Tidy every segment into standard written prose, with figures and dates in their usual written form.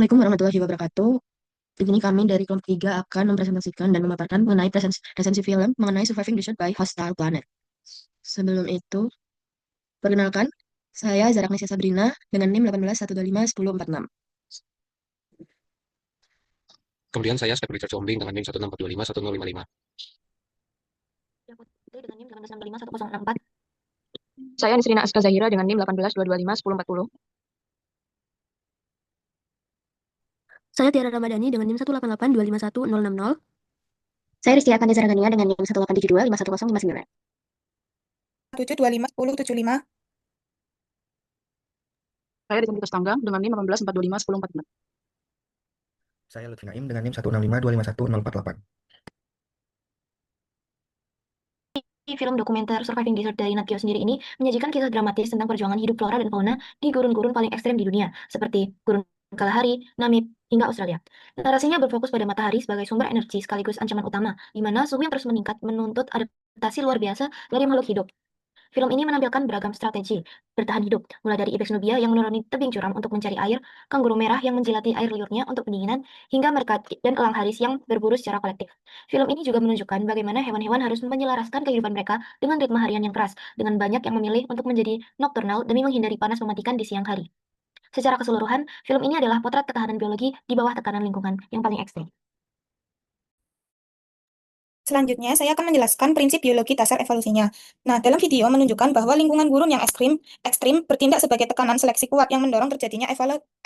Assalamualaikum warahmatullahi wabarakatuh. Di sini kami dari kelompok 3 akan mempresentasikan dan memaparkan mengenai resensi film mengenai Surviving the Shot by Hostile Planet. Sebelum itu, perkenalkan, saya Zara Agnesia Sabrina dengan NIM 181251251046. Kemudian saya Step Richard Sombing dengan NIM 164251055. Ya, Putri dengan NIM 18651064. Saya Nisrina Aska Zahira dengan NIM 1822511040. Saya Tiara Ramadhani dengan NIM 188251060. Saya Rizky Akandi Saragania dengan NIM 187251059. 725 1075. Saya Rizky Tanggang dengan NIM 184251044. Saya Lutfi Naim dengan NIM 1652511048. Film dokumenter Surviving Desert dari Nat Geo sendiri ini menyajikan kisah dramatis tentang perjuangan hidup flora dan fauna di gurun-gurun paling ekstrem di dunia, seperti gurun Kalahari, Namib, hingga Australia. Narasinya berfokus pada matahari sebagai sumber energi sekaligus ancaman utama, di mana suhu yang terus meningkat menuntut adaptasi luar biasa dari makhluk hidup. Film ini menampilkan beragam strategi bertahan hidup, mulai dari ibex nubia yang menuruni tebing curam untuk mencari air, kanguru merah yang menjilati air liurnya untuk pendinginan, hingga merkat dan elang haris yang berburu secara kolektif. Film ini juga menunjukkan bagaimana hewan-hewan harus menyelaraskan kehidupan mereka dengan ritme harian yang keras, dengan banyak yang memilih untuk menjadi nocturnal demi menghindari panas mematikan di siang hari. Secara keseluruhan, film ini adalah potret ketahanan biologi di bawah tekanan lingkungan yang paling ekstrem. Selanjutnya, saya akan menjelaskan prinsip biologi dasar evolusinya. Nah, dalam video menunjukkan bahwa lingkungan gurun yang ekstrim bertindak sebagai tekanan seleksi kuat yang mendorong terjadinya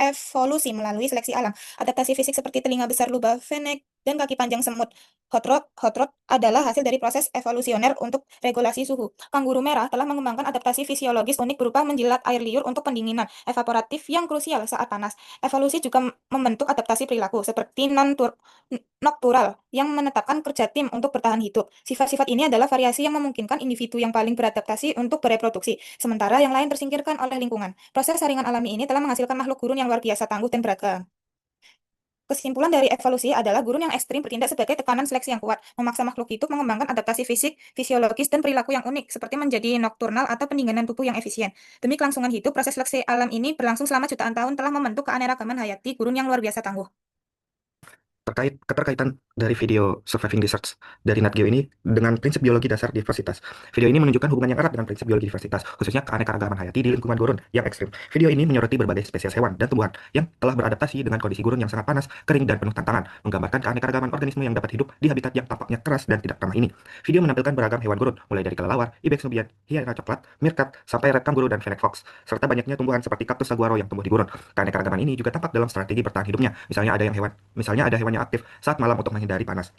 evolusi melalui seleksi alam. Adaptasi fisik seperti telinga besar lubang fennec dan kaki panjang semut hot rod adalah hasil dari proses evolusioner untuk regulasi suhu. Kanguru merah telah mengembangkan adaptasi fisiologis unik berupa menjilat air liur untuk pendinginan evaporatif yang krusial saat panas. Evolusi juga membentuk adaptasi perilaku seperti noctural yang menetapkan kerja tim untuk bertahan hidup. Sifat-sifat ini adalah variasi yang memungkinkan individu yang paling beradaptasi untuk bereproduksi, sementara yang lain tersingkirkan oleh lingkungan. Proses saringan alami ini telah menghasilkan makhluk gurun yang luar biasa tangguh dan beragam. Kesimpulan dari evolusi adalah gurun yang ekstrim bertindak sebagai tekanan seleksi yang kuat, memaksa makhluk hidup mengembangkan adaptasi fisik, fisiologis, dan perilaku yang unik, seperti menjadi nokturnal atau pendinginan tubuh yang efisien. Demi kelangsungan hidup, proses seleksi alam ini berlangsung selama jutaan tahun telah membentuk keanekaragaman hayati gurun yang luar biasa tangguh. Keterkaitan dari video Surviving Deserts dari Nat Geo ini dengan prinsip biologi dasar diversitas. Video ini menunjukkan hubungan yang erat dengan prinsip biologi diversitas, khususnya keanekaragaman hayati di lingkungan gurun yang ekstrim. Video ini menyoroti berbagai spesies hewan dan tumbuhan yang telah beradaptasi dengan kondisi gurun yang sangat panas, kering, dan penuh tantangan, menggambarkan keanekaragaman organisme yang dapat hidup di habitat yang tampaknya keras dan tidak ramah ini. Video menampilkan beragam hewan gurun, mulai dari kelelawar, ibex nubian, hiena coklat, meerkat, sampai red kangaroo dan fennec fox, serta banyaknya tumbuhan seperti kaktus saguaro yang tumbuh di gurun. Keanekaragaman ini juga tampak dalam strategi bertahan hidupnya. Misalnya ada hewan yang aktif saat malam untuk menghindari panas.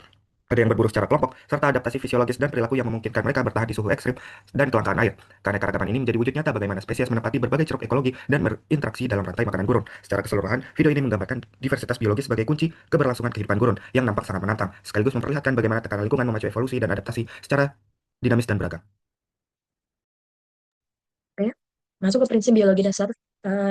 Ada yang berburu secara kelompok, serta adaptasi fisiologis dan perilaku yang memungkinkan mereka bertahan di suhu ekstrim dan kelangkaan air. Keanekaragaman ini menjadi wujud nyata bagaimana spesies menempati berbagai ceruk ekologi dan berinteraksi dalam rantai makanan gurun. Secara keseluruhan, video ini menggambarkan diversitas biologis sebagai kunci keberlangsungan kehidupan gurun yang nampak sangat menantang, sekaligus memperlihatkan bagaimana tekanan lingkungan memacu evolusi dan adaptasi secara dinamis dan beragam. Oke. Masuk ke prinsip biologi dasar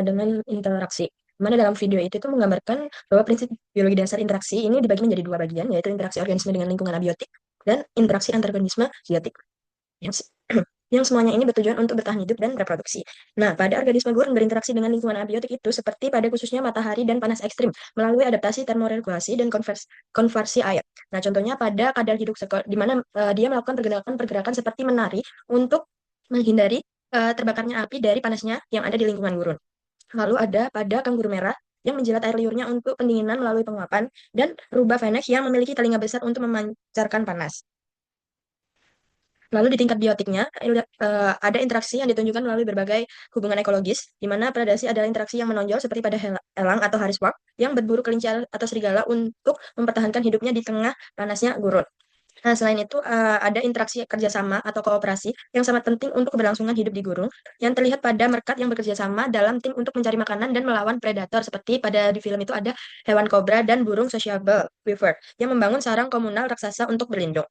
dengan interaksi. Mana dalam video itu tuh menggambarkan bahwa prinsip biologi dasar interaksi ini dibagi menjadi dua bagian, yaitu interaksi organisme dengan lingkungan abiotik dan interaksi antar organisme biotik. Yang, yang semuanya ini bertujuan untuk bertahan hidup dan reproduksi. Nah, pada organisme gurun berinteraksi dengan lingkungan abiotik itu seperti pada khususnya matahari dan panas ekstrim melalui adaptasi termoregulasi dan konversi air. Nah, contohnya pada kadar hidup di mana dia melakukan pergerakan seperti menari untuk menghindari terbakarnya api dari panasnya yang ada di lingkungan gurun. Lalu ada pada kanguru merah yang menjilat air liurnya untuk pendinginan melalui penguapan, dan rubah fennec yang memiliki telinga besar untuk memancarkan panas. Lalu di tingkat biotiknya, ada interaksi yang ditunjukkan melalui berbagai hubungan ekologis, di mana predasi adalah interaksi yang menonjol seperti pada elang atau haris warp yang berburu kelinci atau serigala untuk mempertahankan hidupnya di tengah panasnya gurun. Nah, selain itu, ada interaksi kerjasama atau kooperasi yang sangat penting untuk keberlangsungan hidup di gurun, yang terlihat pada merkat yang bekerja sama dalam tim untuk mencari makanan dan melawan predator, seperti pada di film itu ada hewan kobra dan burung sociable weaver yang membangun sarang komunal raksasa untuk berlindung.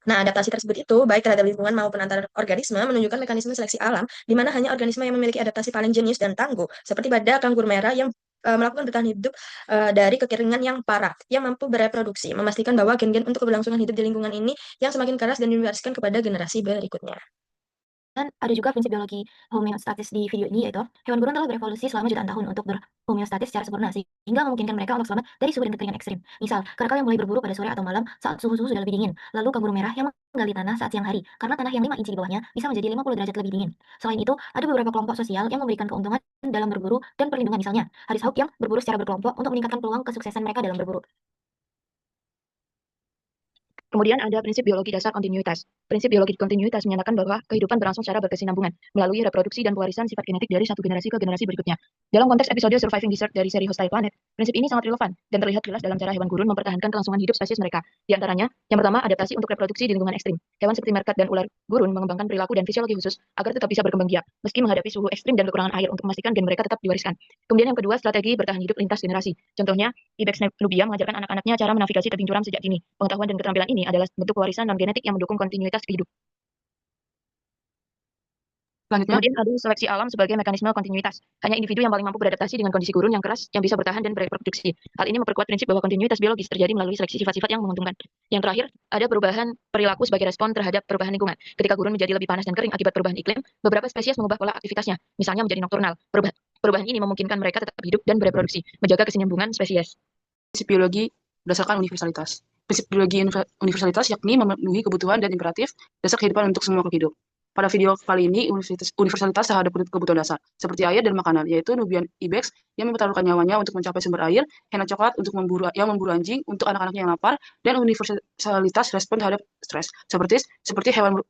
Nah, adaptasi tersebut itu, baik terhadap lingkungan maupun antar organisme, menunjukkan mekanisme seleksi alam, di mana hanya organisme yang memiliki adaptasi paling jenius dan tangguh, seperti pada kanguru merah yang melakukan bertahan hidup dari kekeringan yang parah, yang mampu bereproduksi, memastikan bahwa gen-gen untuk keberlangsungan hidup di lingkungan ini yang semakin keras dan diwariskan kepada generasi berikutnya. ada juga prinsip biologi homeostatis di video ini, yaitu hewan gurun telah berevolusi selama jutaan tahun untuk berhomeostatis secara sempurna sehingga memungkinkan mereka untuk selamat dari suhu dan kekeringan ekstrim. Misal, kerakal yang mulai berburu pada sore atau malam saat suhu sudah lebih dingin, lalu kanguru merah yang menggali tanah saat siang hari karena tanah yang 5 inci di bawahnya bisa menjadi 50 derajat lebih dingin. Selain itu, ada beberapa kelompok sosial yang memberikan keuntungan dalam berburu dan perlindungan, misalnya haris hawk yang berburu secara berkelompok untuk meningkatkan peluang kesuksesan mereka dalam berburu. Kemudian ada prinsip biologi dasar kontinuitas. Prinsip biologi kontinuitas menyatakan bahwa kehidupan berlangsung secara berkesinambungan melalui reproduksi dan pewarisan sifat genetik dari satu generasi ke generasi berikutnya. Dalam konteks episode Surviving Desert dari seri Hostile Planet, prinsip ini sangat relevan dan terlihat jelas dalam cara hewan gurun mempertahankan kelangsungan hidup spesies mereka. Di antaranya, yang pertama, adaptasi untuk reproduksi di lingkungan ekstrim. Hewan seperti meerkat dan ular gurun mengembangkan perilaku dan fisiologi khusus agar tetap bisa berkembang biak, meski menghadapi suhu ekstrim dan kekurangan air untuk memastikan gen mereka tetap diwariskan. Kemudian yang kedua, strategi bertahan hidup lintas generasi. Contohnya, Ibex nubia mengajarkan anak-anaknya cara menavigasi tebing curam sejak dini. Pengetahuan dan keterampilan ini adalah bentuk pewarisan non-genetik yang mendukung kontinuitas hidup. Selanjutnya, Kemudian ada seleksi alam sebagai mekanisme kontinuitas. Hanya individu yang paling mampu beradaptasi dengan kondisi gurun yang keras yang bisa bertahan dan bereproduksi. Hal ini memperkuat prinsip bahwa kontinuitas biologis terjadi melalui seleksi sifat-sifat yang menguntungkan. Yang terakhir, ada perubahan perilaku sebagai respon terhadap perubahan lingkungan. Ketika gurun menjadi lebih panas dan kering akibat perubahan iklim, beberapa spesies mengubah pola aktivitasnya, misalnya menjadi nokturnal. Perubahan ini memungkinkan mereka tetap hidup dan bereproduksi, menjaga kesinambungan spesies. prinsip biologi berdasarkan universalitas. Prinsip biologi universalitas yakni memenuhi kebutuhan dan imperatif dasar kehidupan untuk semua makhluk hidup. Pada video kali ini, universalitas terhadap kebutuhan dasar, seperti air dan makanan, yaitu Nubian ibex yang mempertaruhkan nyawanya untuk mencapai sumber air, Hena coklat untuk memburu anjing untuk anak-anaknya yang lapar, dan universalitas respon terhadap stres, seperti hewan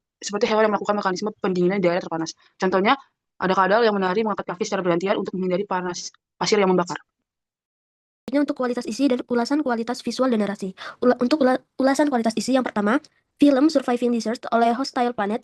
yang melakukan mekanisme pendinginan di daerah terpanas. Contohnya, ada kadal yang menari mengangkat kaki secara bergantian untuk menghindari panas pasir yang membakar. Untuk kualitas isi dan ulasan kualitas visual dan narasi. Untuk ulasan kualitas isi, yang pertama, film Surviving Desert oleh Hostile Planet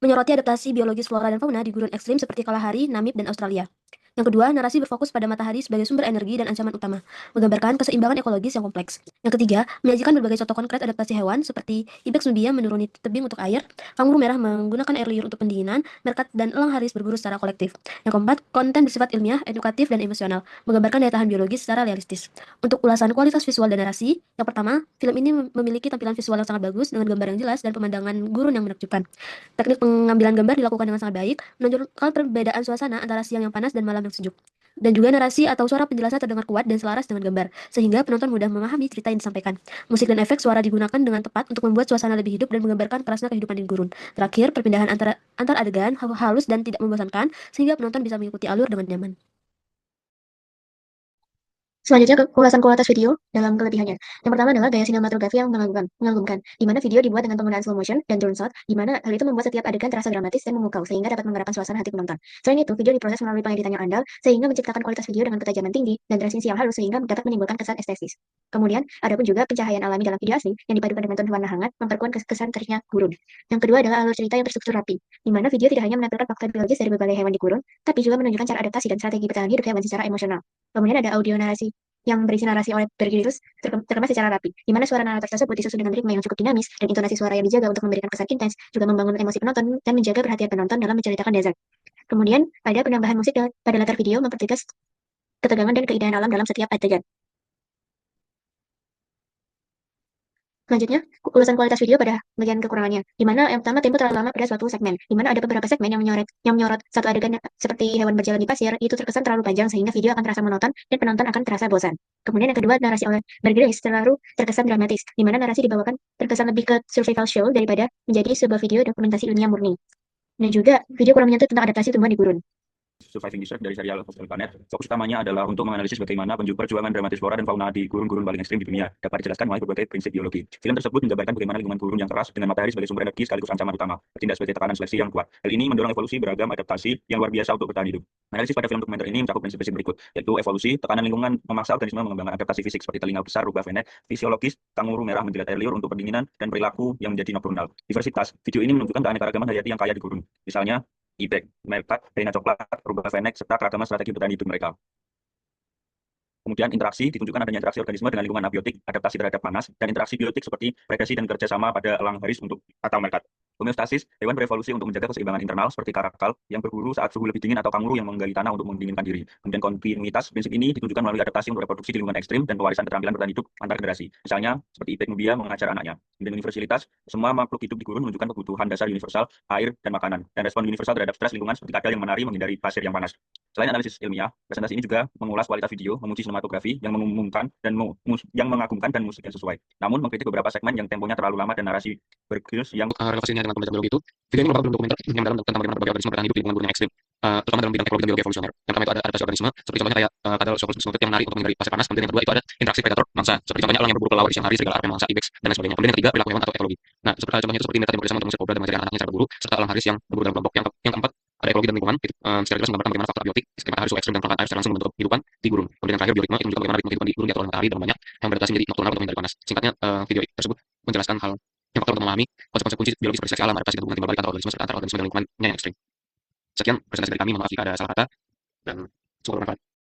menyoroti adaptasi biologis flora dan fauna di gurun ekstrim seperti Kalahari, Namib, dan Australia. Yang kedua, narasi berfokus pada matahari sebagai sumber energi dan ancaman utama, menggambarkan keseimbangan ekologis yang kompleks. Yang ketiga, menyajikan berbagai contoh konkret adaptasi hewan seperti Ibex nubia menuruni tebing untuk air, kanguru merah menggunakan air liur untuk pendinginan, meerkat dan elang haris berburu secara kolektif. Yang keempat, konten bersifat ilmiah, edukatif, dan emosional, menggambarkan daya tahan biologis secara realistis. Untuk ulasan kualitas visual dan narasi, yang pertama, film ini memiliki tampilan visual yang sangat bagus dengan gambar yang jelas dan pemandangan gurun yang menakjubkan. Teknik pengambilan gambar dilakukan dengan sangat baik, menunjukkan perbedaan suasana antara siang yang panas dan malam yang sejuk. Dan juga narasi atau suara penjelasan terdengar kuat dan selaras dengan gambar, sehingga penonton mudah memahami cerita yang disampaikan. Musik dan efek suara digunakan dengan tepat untuk membuat suasana lebih hidup dan menggambarkan kerasnya kehidupan di gurun. Terakhir, perpindahan antar adegan halus dan tidak membosankan, sehingga penonton bisa mengikuti alur dengan nyaman. Selanjutnya ke ulasan kualitas video dalam kelebihannya. Yang pertama adalah gaya sinematografi yang mengagumkan, di mana video dibuat dengan penggunaan slow motion dan drone shot, di mana hal itu membuat setiap adegan terasa dramatis dan memukau, sehingga dapat menggerakkan suasana hati penonton. Selain itu, video diproses melalui pengeditan yang andal, sehingga menciptakan kualitas video dengan ketajaman tinggi dan transisi yang halus, sehingga dapat menimbulkan kesan estetis. Kemudian, ada pun juga pencahayaan alami dalam video asli, yang dipadukan dengan tone warna hangat, memperkuat kesan teriknya gurun. Yang kedua adalah alur cerita yang terstruktur rapi, di mana video tidak hanya menampilkan fakta biologis dari berbagai hewan di gurun, tapi juga menunjukkan cara adaptasi dan strategi bertahan hidup hewan secara emosional. Kemudian ada audio narasi yang berisi narasi oleh Bergilius terkemas secara rapi, di mana suara narator tersebut disusun dengan ritme yang cukup dinamis dan intonasi suara yang dijaga untuk memberikan kesan intens, juga membangun emosi penonton dan menjaga perhatian penonton dalam menceritakan desert. Kemudian ada penambahan musik pada latar video mempertegas ketegangan dan keindahan alam dalam setiap adegan. Selanjutnya, ulasan kualitas video pada bagian kekurangannya, di mana yang pertama tempo terlalu lama pada suatu segmen, di mana ada beberapa segmen yang menyorot satu adegan seperti hewan berjalan di pasir, itu terkesan terlalu panjang sehingga video akan terasa monoton dan penonton akan terasa bosan. Kemudian yang kedua, narasi oleh Bergilius terlalu terkesan dramatis, di mana narasi dibawakan terkesan lebih ke survival show daripada menjadi sebuah video dokumentasi ilmiah murni. Dan juga, video kurang menyentuh tentang adaptasi tumbuhan di gurun. Surviving Desert dari serial Hostile Planet. Fokus utamanya adalah untuk menganalisis bagaimana perjuangan dramatis flora dan fauna di gurun-gurun paling ekstrim di dunia dapat dijelaskan melalui berbagai prinsip biologi. Film tersebut menggambarkan bagaimana lingkungan gurun yang keras dengan matahari sebagai sumber energi sekaligus ancaman utama, bertindak sebagai tekanan seleksi yang kuat. Hal ini mendorong evolusi beragam adaptasi yang luar biasa untuk bertahan hidup. Analisis pada film dokumenter ini mencakup prinsip-prinsip berikut, yaitu evolusi, tekanan lingkungan memaksa organisme mengembangkan adaptasi fisik seperti telinga besar rubah venet, fisiologis, kanguru merah menjilat air liur untuk pendinginan, dan perilaku yang menjadi nokturnal. Diversitas, video ini menunjukkan keanekaragaman hayati yang kaya di gurun. Misalnya, Ibex, meerkat, Hena coklat, rubah venek, serta keragaman strategi bertahan hidup mereka. Kemudian interaksi, ditunjukkan adanya interaksi organisme dengan lingkungan abiotik, adaptasi terhadap panas, dan interaksi biotik seperti predasi dan kerjasama pada elang haris atau meerkat. Homeostasis, hewan berevolusi untuk menjaga keseimbangan internal seperti karakal yang berburu saat suhu lebih dingin atau kanguru yang menggali tanah untuk mendinginkan diri. Kemudian kontinuitas, prinsip ini ditunjukkan melalui adaptasi untuk reproduksi di lingkungan ekstrim dan pewarisan keterampilan bertahan hidup antar generasi. Misalnya seperti ibek nubia mengajar anaknya. Kemudian universalitas, semua makhluk hidup di gurun menunjukkan kebutuhan dasar universal, air, dan makanan. Dan respon universal terhadap stres lingkungan seperti kadal yang menari menghindari pasir yang panas. Selain analisis ilmiah, presentasi ini juga mengulas kualitas video, memuji sinematografi yang mengumumkan dan yang mengagumkan dan musik yang sesuai. Namun mengkritik beberapa segmen yang temponya terlalu lama dan narasi bergeus yang relevasinya dengan pembelajaran biologi itu, video ini merupakan dokumenter yang mendalam tentang bagaimana berbagai organisme bertahan hidup di lingkungan gurun yang ekstrim, terutama dalam bidang ekologi dan biologi evolusioner. Yang pertama itu ada adaptasi organisme, seperti contohnya kayak kadal Zooxanthus yang menari untuk menghindari pasir panas. Kemudian yang kedua itu ada interaksi predator mangsa, seperti contohnya elang yang berburu kelelawar di siang hari, serigala arep mangsa, ibex, dan lain sebagainya. Kemudian yang ketiga perilaku hewan atau ekologi. Nah, contohnya itu seperti mereka yang bekerjasama untuk mengusir kobra dan mengajari anak-anaknya cara berburu, serta elang haris yang berburu dalam kelompok. Yang keempat ada ekologi dan lingkungan, secara jelas menggambarkan bagaimana faktor abiotik, seperti matahari, suhu ekstrim, dan permukaan air secara langsung membentuk kehidupan di gurun. Kemudian yang terakhir bioritme, itu menunjukkan bagaimana ritme kehidupan di gurun diatur oleh matahari dan banyak yang beradaptasi menjadi nokturnal untuk menghindari panas. Singkatnya, video tersebut menjelaskan hal yang faktor untuk memahami konsep-konsep kunci biologis seperti seleksi alam, adaptasi dan hubungan timbal balik antar organisme serta antar organisme dan lingkungannya yang ekstrim. Sekian presentasi dari kami, mohon maaf jika ada salah kata dan semoga bermanfaat.